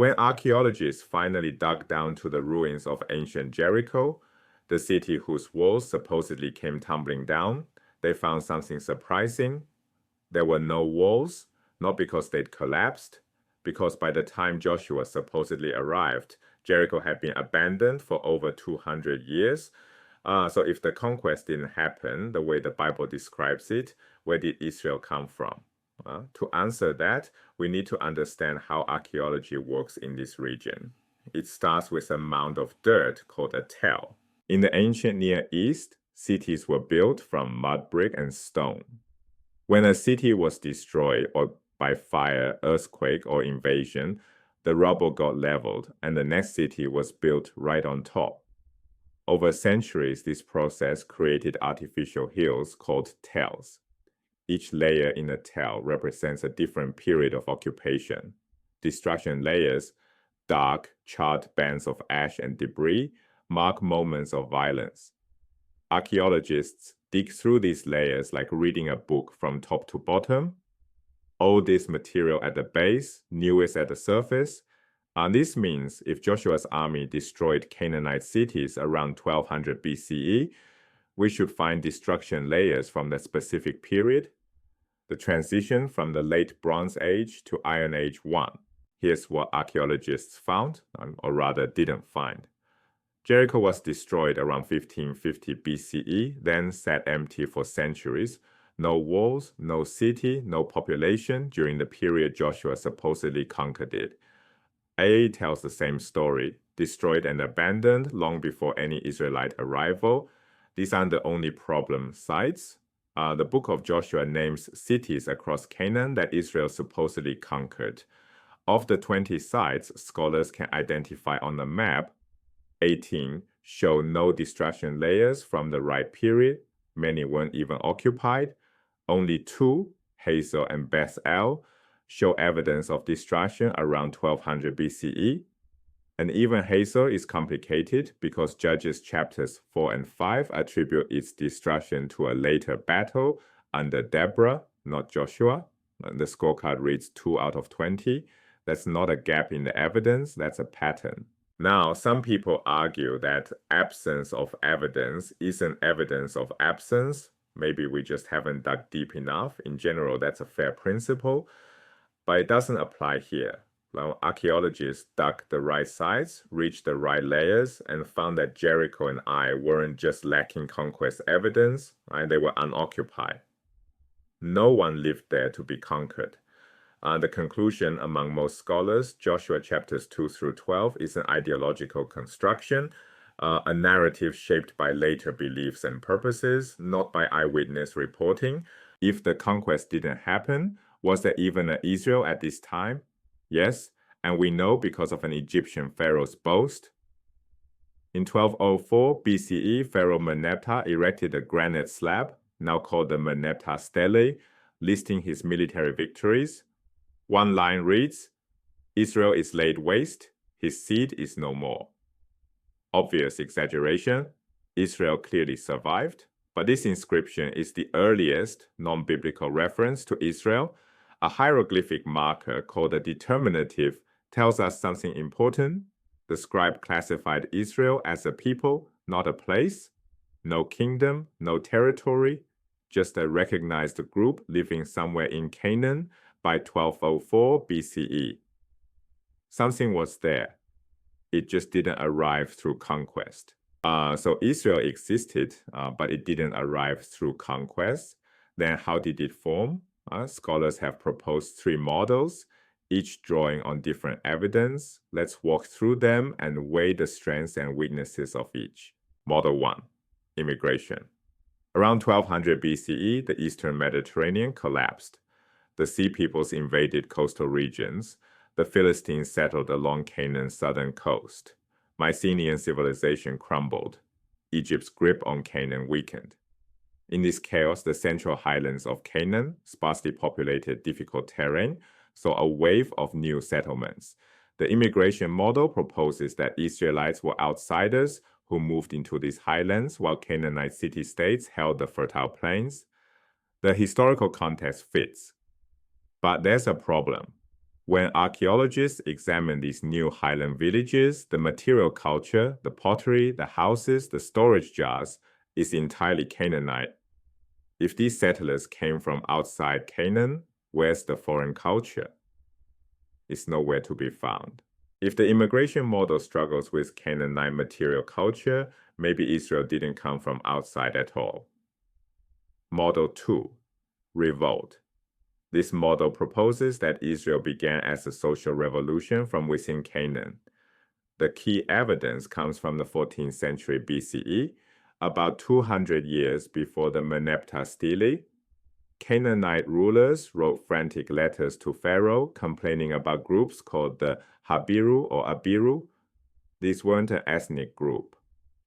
When archaeologists finally dug down to the ruins of ancient Jericho, the city whose walls supposedly came tumbling down, they found something surprising. There were no walls, not because they'd collapsed, because by the time Joshua supposedly arrived, Jericho had been abandoned for over 200 years. So if the conquest didn't happen the way the Bible describes it, where did Israel come from? To answer that, we need to understand how archaeology works in this region. It starts with a mound of dirt called a tell. In the ancient Near East, cities were built from mud, brick, and stone. When a city was destroyed or by fire, earthquake, or invasion, the rubble got leveled and the next city was built right on top. Over centuries, this process created artificial hills called tells. Each layer in a tell represents a different period of occupation. Destruction layers, dark, charred bands of ash and debris, mark moments of violence. Archaeologists dig through these layers like reading a book from top to bottom. Oldest material at the base, newest at the surface. This means if Joshua's army destroyed Canaanite cities around 1200 BCE, we should find destruction layers from that specific period. The transition from the late Bronze Age to Iron Age 1. Here's what archaeologists found, or rather didn't find. Jericho was destroyed around 1550 BCE, then sat empty for centuries. No walls, no city, no population during the period Joshua supposedly conquered it. AA tells the same story, destroyed and abandoned long before any Israelite arrival. These aren't the only problem sites. The book of Joshua names cities across Canaan that Israel supposedly conquered. Of the 20 sites scholars can identify on the map, 18 show no destruction layers from the right period. Many weren't even occupied. Only 2, Hazel and Beth El, show evidence of destruction around 1200 BCE. And even Hazel is complicated because Judges chapters 4 and 5 attribute its destruction to a later battle under Deborah, not Joshua. The scorecard reads 2 out of 20. That's not a gap in the evidence, that's a pattern. Now, some people argue that absence of evidence isn't evidence of absence. Maybe we just haven't dug deep enough. In general, that's a fair principle, but it doesn't apply here. Well, archaeologists dug the right sites, reached the right layers, and found that Jericho and Ai weren't just lacking conquest evidence, they were unoccupied. No one lived there to be conquered. The conclusion among most scholars, Joshua chapters 2 through 12, is an ideological construction, a narrative shaped by later beliefs and purposes, not by eyewitness reporting. If the conquest didn't happen, was there even an Israel at this time? Yes, and we know because of an Egyptian pharaoh's boast. In 1204 BCE, Pharaoh Merneptah erected a granite slab, now called the Merneptah Stele, listing his military victories. One line reads, "Israel is laid waste, his seed is no more." Obvious exaggeration, Israel clearly survived, but this inscription is the earliest non-biblical reference to Israel. A hieroglyphic marker called a determinative tells us something important. The scribe classified Israel as a people, not a place. No kingdom, no territory, just a recognized group living somewhere in Canaan by 1204 BCE. Something was there. It just didn't arrive through conquest. So Israel existed, but it didn't arrive through conquest. Then how did it form? Scholars have proposed 3 models, each drawing on different evidence. Let's walk through them and weigh the strengths and weaknesses of each. Model 1, immigration. Around 1200 BCE, the Eastern Mediterranean collapsed. The Sea Peoples invaded coastal regions. The Philistines settled along Canaan's southern coast. Mycenaean civilization crumbled. Egypt's grip on Canaan weakened. In this chaos, the central highlands of Canaan, sparsely populated, difficult terrain, saw a wave of new settlements. The immigration model proposes that Israelites were outsiders who moved into these highlands while Canaanite city-states held the fertile plains. The historical context fits. But there's a problem. When archaeologists examine these new highland villages, the material culture, the pottery, the houses, the storage jars, is entirely Canaanite. If these settlers came from outside Canaan, where's the foreign culture? It's nowhere to be found. If the immigration model struggles with Canaanite material culture, maybe Israel didn't come from outside at all. Model 2. Revolt. This model proposes that Israel began as a social revolution from within Canaan. The key evidence comes from the 14th century BCE, about 200 years before the Merneptah Stele. Canaanite rulers wrote frantic letters to Pharaoh complaining about groups called the Habiru or Abiru. These weren't an ethnic group.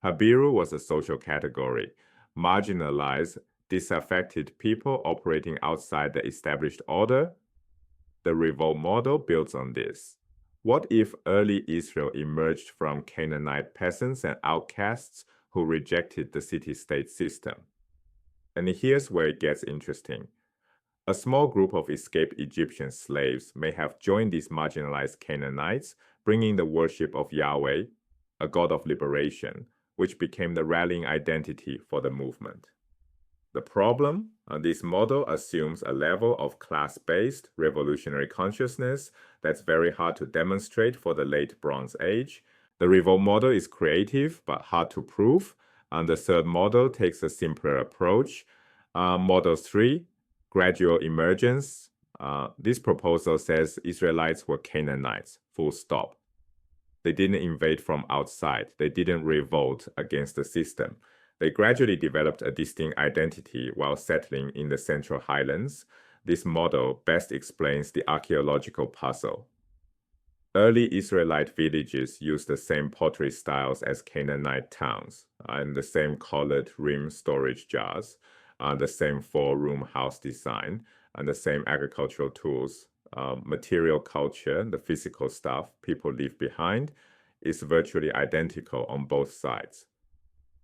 Habiru was a social category, marginalized, disaffected people operating outside the established order. The revolt model builds on this. What if early Israel emerged from Canaanite peasants and outcasts who rejected the city-state system? And here's where it gets interesting. A small group of escaped Egyptian slaves may have joined these marginalized Canaanites, bringing the worship of Yahweh, a god of liberation, which became the rallying identity for the movement. The problem? This model assumes a level of class-based revolutionary consciousness that's very hard to demonstrate for the late Bronze Age. The revolt model is creative but hard to prove. And the third model takes a simpler approach. Model 3, gradual emergence. This proposal says Israelites were Canaanites, full stop. They didn't invade from outside. They didn't revolt against the system. They gradually developed a distinct identity while settling in the Central Highlands. This model best explains the archaeological puzzle. Early Israelite villages used the same pottery styles as Canaanite towns, and the same collared rim storage jars, the same four-room house design, and the same agricultural tools. Material culture, the physical stuff people leave behind, is virtually identical on both sides.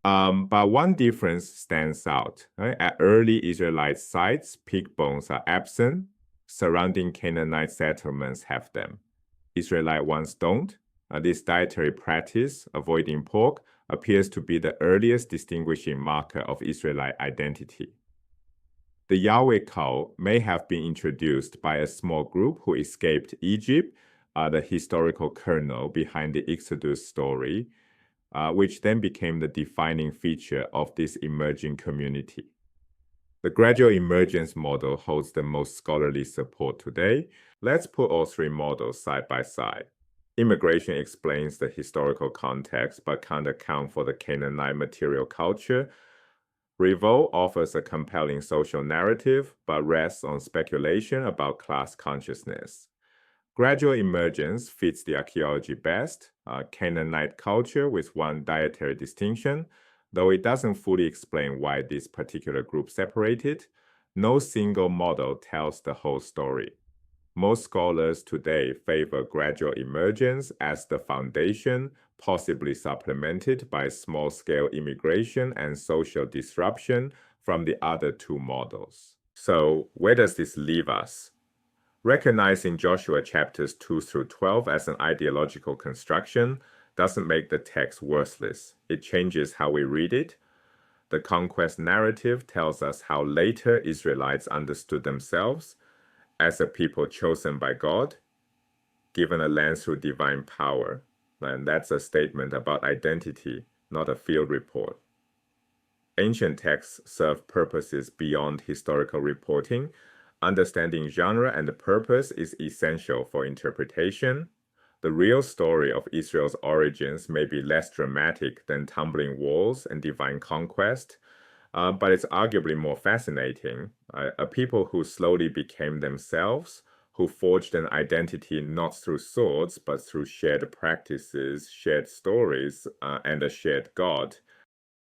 But one difference stands out. Right? At early Israelite sites, pig bones are absent. Surrounding Canaanite settlements have them. Israelite ones don't. This dietary practice, avoiding pork, appears to be the earliest distinguishing marker of Israelite identity. The Yahweh cow may have been introduced by a small group who escaped Egypt, the historical kernel behind the Exodus story, which then became the defining feature of this emerging community. The gradual emergence model holds the most scholarly support today. Let's put all three models side by side. Immigration explains the historical context but can't account for the Canaanite material culture. Revolt offers a compelling social narrative but rests on speculation about class consciousness. Gradual emergence fits the archaeology best, Canaanite culture with one dietary distinction, though it doesn't fully explain why this particular group separated. No single model tells the whole story. Most scholars today favor gradual emergence as the foundation, possibly supplemented by small-scale immigration and social disruption from the other two models. So, where does this leave us? Recognizing Joshua chapters 2 through 12 as an ideological construction doesn't make the text worthless. It changes how we read it. The conquest narrative tells us how later Israelites understood themselves as a people chosen by God, given a land through divine power. And that's a statement about identity, not a field report. Ancient texts serve purposes beyond historical reporting. Understanding genre and purpose is essential for interpretation. The real story of Israel's origins may be less dramatic than tumbling walls and divine conquest, but it's arguably more fascinating. A people who slowly became themselves, who forged an identity not through swords, but through shared practices, shared stories, and a shared God.